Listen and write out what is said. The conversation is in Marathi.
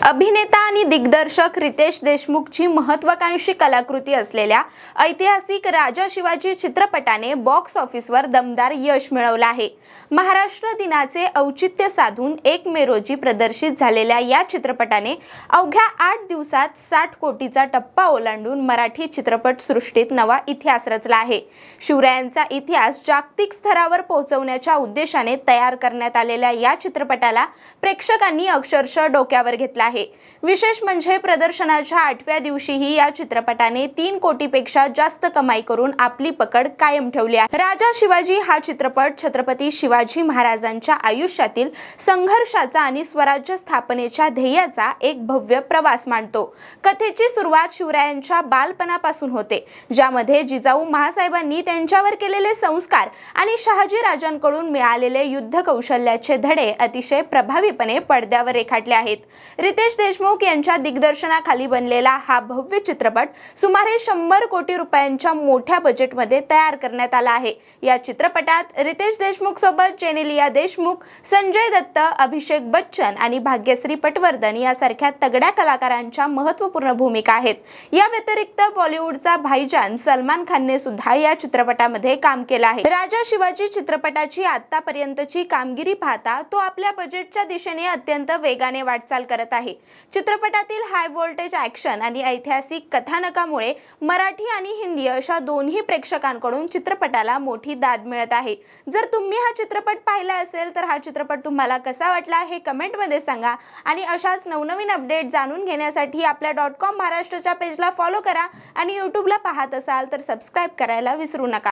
अभिनेता आणि दिग्दर्शक रितेश देशमुखची महत्त्वाकांक्षी कलाकृती असलेल्या ऐतिहासिक राजा शिवाजी चित्रपटाने बॉक्स ऑफिसवर दमदार यश मिळवलं आहे। महाराष्ट्र दिनाचे औचित्य साधून 1 मे रोजी प्रदर्शित झालेल्या या चित्रपटाने अवघ्या 8 दिवसात 60 कोटीचा टप्पा ओलांडून मराठी चित्रपट सृष्टीत नवा इतिहास रचला आहे। शिवरायांचा इतिहास जागतिक स्तरावर पोहोचवण्याच्या उद्देशाने तयार करण्यात आलेल्या या चित्रपटाला प्रेक्षकांनी अक्षरशः डोक्यावर घेतला आहे। विशेष म्हणजे प्रदर्शनाच्या 8व्या दिवशीही या चित्रपटाने 3 कोटीपेक्षा जास्त कमाई करून आपली पकड कायम ठेवली आहे। राजा शिवाजी हा चित्रपट छत्रपती शिवाजी महाराजांच्या आयुष्यातील संघर्षाचा आणि स्वराज्य स्थापनेच्या ध्येयाचा एक भव्य प्रवास मांडतो। कथेची सुरुवात शिवरायांच्या बालपणापासून होते, ज्यामध्ये जिजाऊ महासाहेबांनी त्यांच्यावर केलेले संस्कार आणि शहाजी राजांकडून मिळालेले युद्ध कौशल्याचे धडे अतिशय प्रभावीपणे पडद्यावर रेखाटले आहेत। रितेश देशमुख यांच्या दिग्दर्शनाखाली बनलेला हा भव्य चित्रपट सुमारे 100 कोटी रुपयांच्या मोठ्या बजेटमध्ये तयार करण्यात आला आहे। या चित्रपटात रितेश देशमुख सोबत जेनेलिया देशमुख, संजय दत्त, अभिषेक बच्चन आणि भाग्यश्री पटवर्धन यासारख्या तगड्या कलाकारांच्या महत्त्वपूर्ण भूमिका आहेत। या व्यतिरिक्त बॉलिवूडचा भाईजान सलमान खानने सुद्धा या चित्रपटामध्ये काम केलं आहे। राजा शिवाजी चित्रपटाची आतापर्यंतची कामगिरी पाहता तो आपल्या बजेटच्या दिशेने अत्यंत वेगाने वाटचाल करत आहे। चित्रपटातील हाय व्होल्टेज ॲक्शन आणि ऐतिहासिक कथानकामुळे मराठी आणि हिंदी अशा दोन्ही प्रेक्षकांकडून चित्रपटाला मोठी दाद मिळत आहे। जर तुम्ही हा चित्रपट पाहिला असेल तर हा चित्रपट तुम्हाला कसा वाटला हे कमेंटमध्ये सांगा आणि अशाच नवनवीन अपडेट जाणून घेण्यासाठी आपल्या .com महाराष्ट्रच्या पेजला फॉलो करा आणि यूट्यूबला पाहत असाल तर सबस्क्राइब करायला विसरू नका।